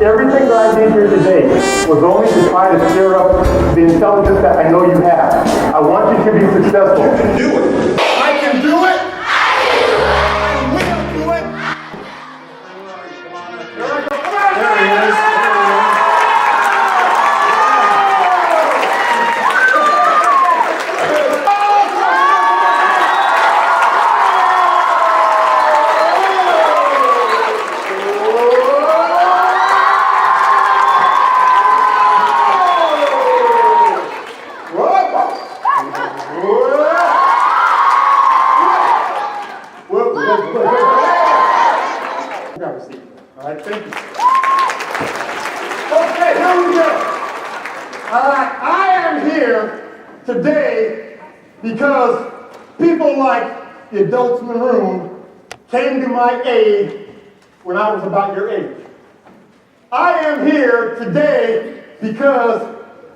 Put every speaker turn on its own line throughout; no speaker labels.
Everything that I did here today was only to try to stir up the intelligence that I know you have. I want you to be successful.
You can do it. I can do it. I will do it. There he is.
All right, thank you. Okay, here we go. All right, I am here today because people like the adults in the room came to my aid when I was about your age. I am here today because,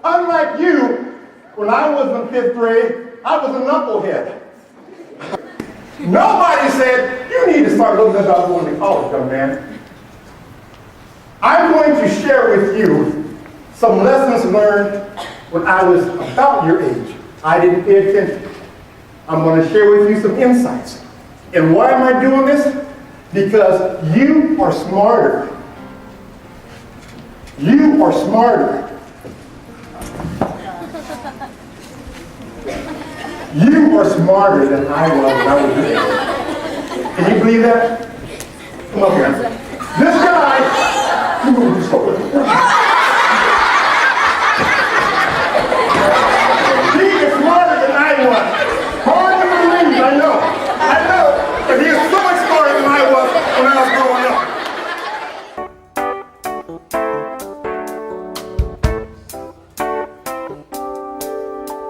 unlike you, when I was in 5th grade, I was a knucklehead. Nobody said, you need to start looking about going to college, young man. I'm going to share with you some lessons learned when I was about your age. I didn't pay attention. I'm going to share with you some insights. And why am I doing this? Because you are smarter. You are smarter. You are smarter than I was when I was your age. Can you believe that? Come up here. This guy. He is smarter than I was. Hard to believe, I know. I know. But he is so much smarter than I was when I was growing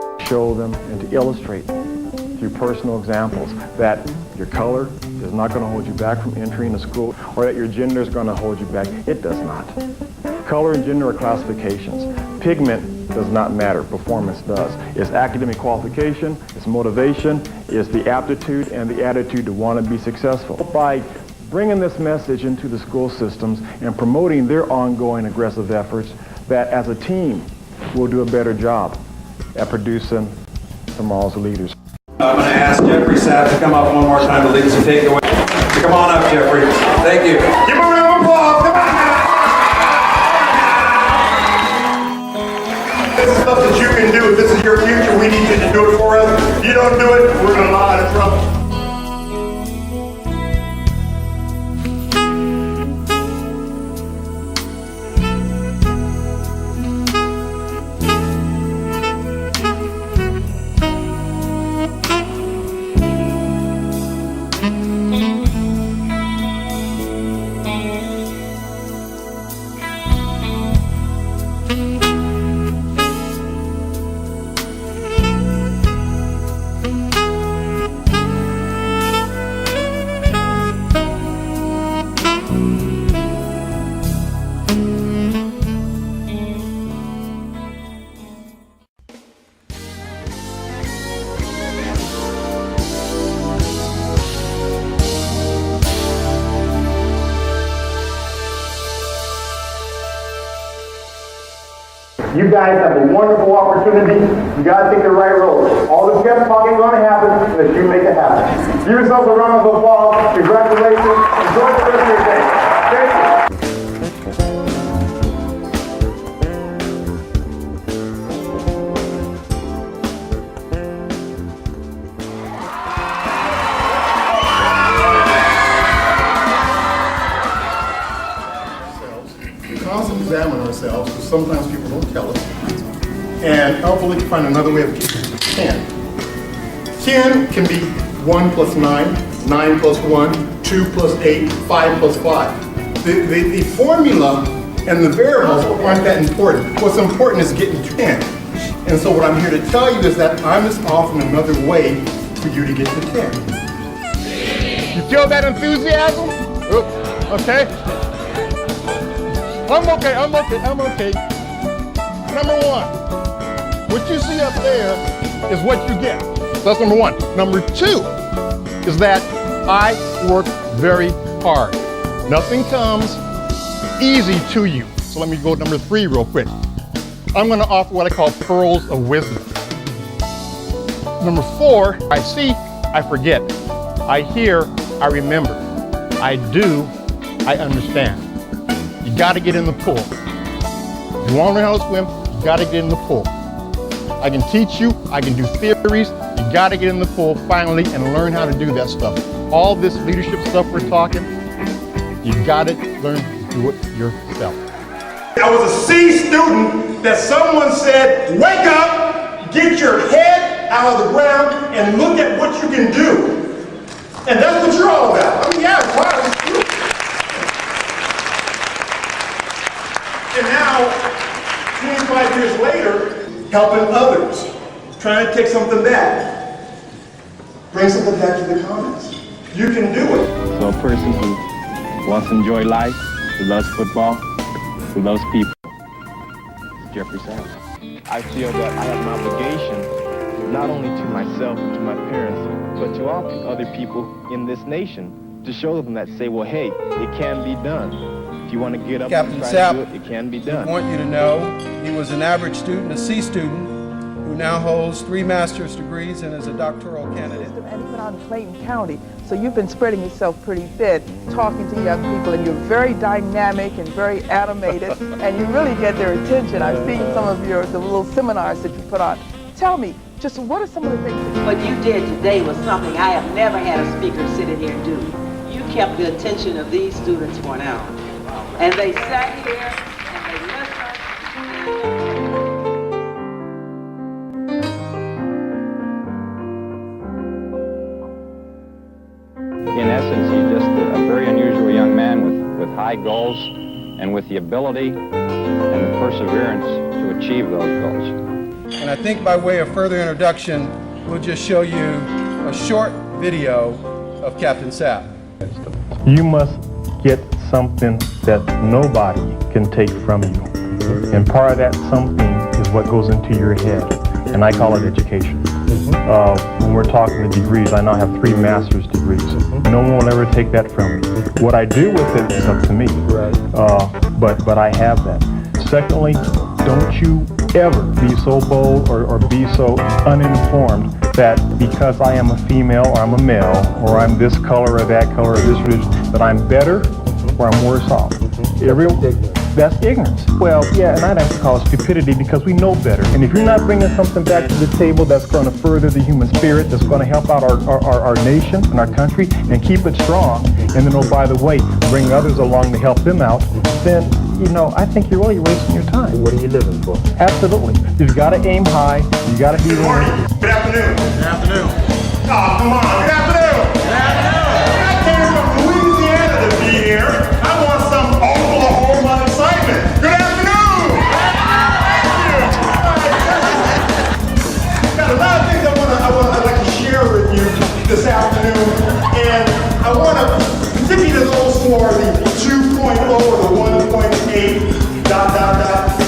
up. Show them and to illustrate through personal examples that your color is not going to hold you back from entering a school, or that your gender is going to hold you back. It does not. Color and gender are classifications. Pigment does not matter. Performance does. It's academic qualification, it's motivation, it's the aptitude and the attitude to want to be successful. By bringing this message into the school systems and promoting their ongoing aggressive efforts, that as a team, we'll do a better job at producing tomorrow's leaders.
I'm going to ask Jeffrey Sapp to come up one more time to lead us and take it away. So come on up, Jeffrey. Thank you. Give him a round of applause. Come on. This is stuff that you can do. If this is your future, we need you to do it for us. If you don't do it, we're in a lot of trouble.
You guys have a wonderful opportunity. You got to take the right road. All the pep talking is going to happen unless you make it happen. Give yourself a round of applause. Congratulations. Enjoy the rest of your day. Thank you.
We constantly examine ourselves, because sometimes people don't tell us, and hopefully we can find another way of keeping 10. 10 can be 1 plus 9, 9 plus 1, 2 plus 8, 5 plus 5. The formula and the variables aren't that important. What's important is getting to 10. And so what I'm here to tell you is that I'm just offering another way for you to get to 10.
You feel that enthusiasm? Okay. I'm okay. Number one, what you see up there is what you get. That's number one. Number two is that I work very hard. Nothing comes
easy to you. So let me go to number 3 real quick. I'm going to offer what I call pearls of wisdom. Number 4, I see, I forget. I hear, I remember. I do, I understand. You got to get in the pool. If you want to learn how to swim, you got to get in the pool. I can teach you, I can do theories. You got to get in the pool finally and learn how to do that stuff. All this leadership stuff we're talking, you got to learn to do it yourself.
I was a C student that someone said, wake up, get your head out of the ground, and look at what you can do. And that's what you're all about. I mean, yeah, it's hard. And now, 25 years later, helping others, trying to take something back. Bring something back to the comments. You can do it.
So a person who wants to enjoy life, who loves football, who loves people, Jeffrey Sapp. I feel that I have an obligation, not only to myself and to my parents, but to all other people in this nation, to show them that say, well, hey, it can be done. If you want to get up
Captain
and try
Sapp,
to do it, it can be done.
I want you to know he was an average student, a C student, who now holds 3 master's degrees and is a doctoral candidate.
And even out in Clayton County, so you've been spreading yourself pretty thin, talking to young people, and you're very dynamic and very animated, and you really get their attention. I've seen some of the little seminars that you put on. Tell me, just what are some of the things that
What you did today was something I have never had a speaker sit in here and do. You kept the attention of these students for an hour. And they sat here and they listened.
In essence, he's just a very unusual young man with high goals and with the ability and the perseverance to achieve those goals.
And I think by way of further introduction, we'll just show you a short video of Captain Sapp.
You must get something that nobody can take from you. And part of that something is what goes into your head. And I call it education. When we're talking the degrees, I now have 3 master's degrees. No one will ever take that from me. What I do with it is up to me. But I have that. Secondly, don't you ever be so bold or be so uninformed that because I am a female or I'm a male or I'm this color or that color or this religion, that I'm better or I'm worse off. That's ignorance. Well, yeah, and I'd have to call it stupidity because we know better. And if you're not bringing something back to the table that's going to further the human spirit, that's going to help out our nation and our country and keep it strong, and then, oh, by the way, bring others along to help them out, then, you know, I think you're really wasting your time. What are you living for? Absolutely. You've got to aim high. You got to be
Good morning. Good afternoon.
Good afternoon.
Oh, come on. Good afternoon. Good afternoon. I came from Louisiana to be here. I want some Oklahoma excitement. Good afternoon. Got a lot of things I'd like to share with you this afternoon, and I want to particularly those for the 2.0 or the 1.8 ...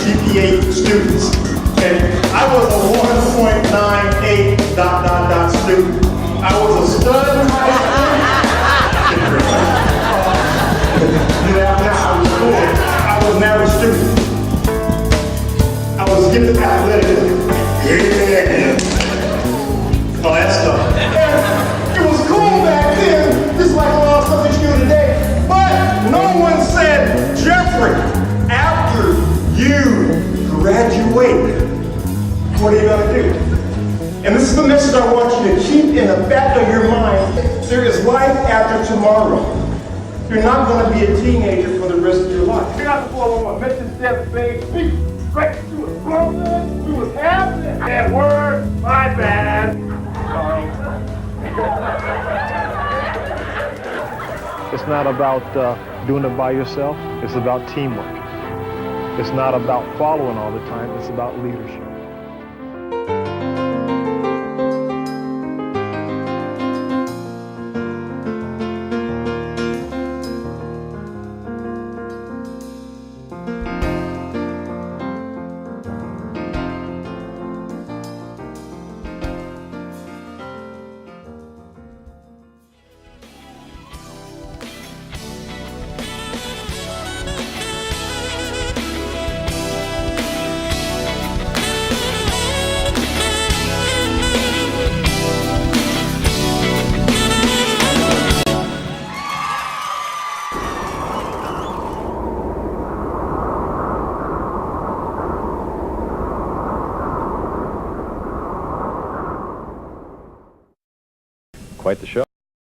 GPA students. And I was a 1.98 ... student. I was a stud in high school. I was cool. I was an average student. I was gifted athletic. Yeah. All that stuff. And it was cool back then, just like a lot of stuff that you do today. But no one said, Jeffrey, after you graduate, what are you going to do? And this is the message I want you to keep in the back of your mind. There is life after tomorrow. You're not going to be a teenager for the rest of your life. You're not the 411. Mention 7 things. Speak straight to it. Closer to it. Have that word. My bad. Sorry.
It's not about doing it by yourself. It's about teamwork. It's not about following all the time. It's about leadership. quite the show.